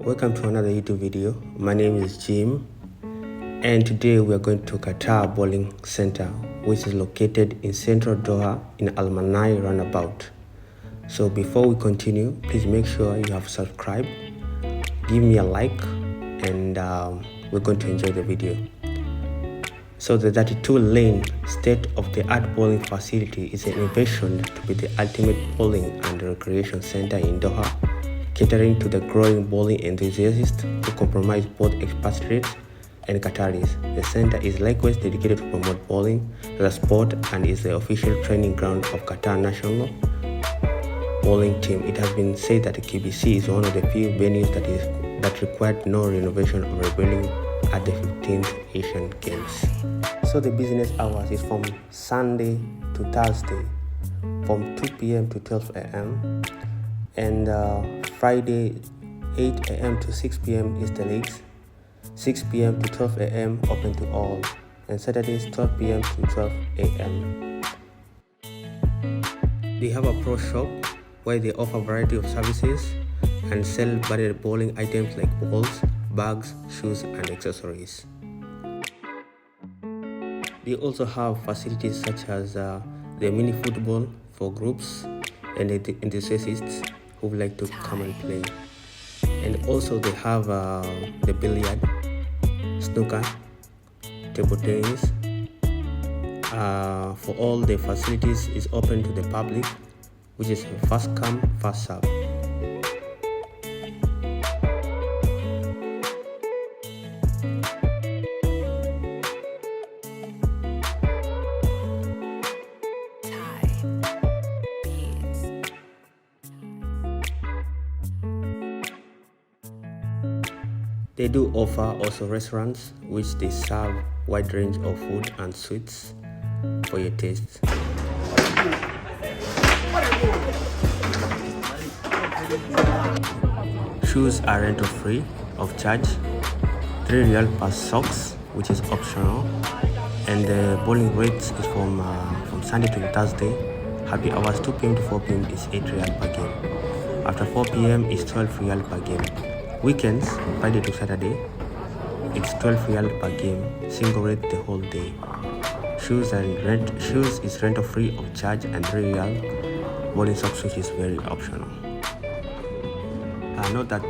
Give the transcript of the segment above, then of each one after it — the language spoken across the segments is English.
Welcome to another YouTube video. My name is Jim, and today we are going to Qatar Bowling Center, which is located in central Doha in Al Manai roundabout. So before we continue, please make sure you have subscribed, give me a like, and we're going to enjoy the video. So the 32-lane state-of-the-art bowling facility is an innovation to be the ultimate bowling and recreation center in Doha, catering to the growing bowling enthusiasts who comprise both expatriates and Qataris. The center is likewise dedicated to promote bowling as a sport and is the official training ground of Qatar national bowling team. It has been said that the KBC is one of the few venues that required no renovation or rebuilding at the 15th Asian Games. So the business hours is from Sunday to Thursday from 2 p.m. to 12 a.m. and Friday 8 a.m. to 6 p.m. is the leagues, 6 p.m. to 12 a.m. open to all, and Saturdays 12 p.m. to 12 a.m. They have a pro shop where they offer a variety of services and sell branded bowling items like balls, bags, shoes, and accessories. They also have facilities such as the mini football for groups and enthusiasts who would like to come and play. And also they have the billiard, snooker, table tennis. For all the facilities is open to the public, which is first come, first serve. They do offer also restaurants which they serve wide range of food and sweets for your taste. Shoes are rental free of charge, 3 Riyal per socks, which is optional, and the bowling rates is from Sunday to Thursday. Happy hours 2 p.m. to 4 p.m. is 8 Riyal per game. After 4 p.m. is 12 Riyal per game. Weekends, Friday to Saturday, it's 12 Riyal per game, single rate the whole day. Shoes is rental free of charge, and 3 Riyal bowling socks, which is very optional. Note that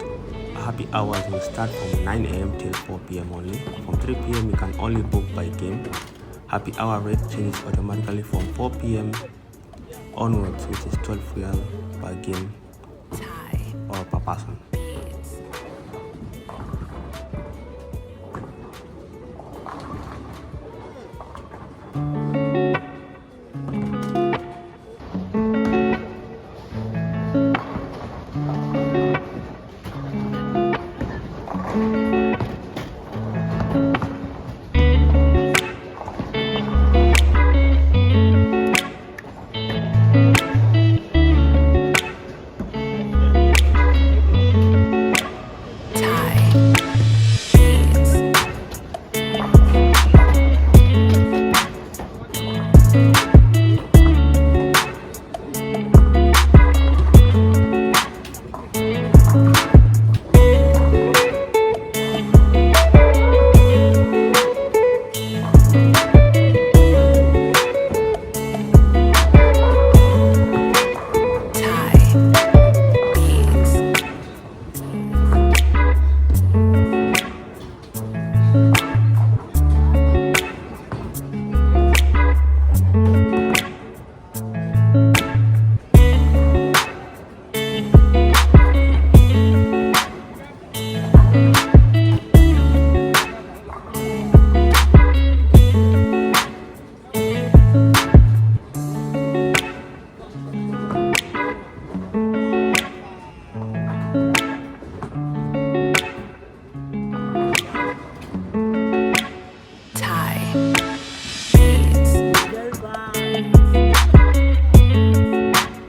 happy hours will start from 9 a.m. till 4 p.m. only. From 3 p.m. you can only book by game. Happy hour rate changes automatically from 4 p.m. onwards, which is 12 Riyal per game or per person.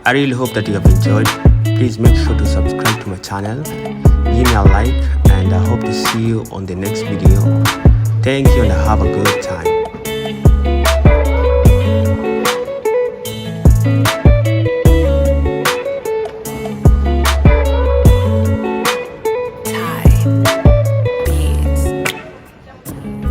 I really hope that you have enjoyed. Please make sure to subscribe to my channel, give me a like, and I hope to see you on the next video. Thank you and have a good time.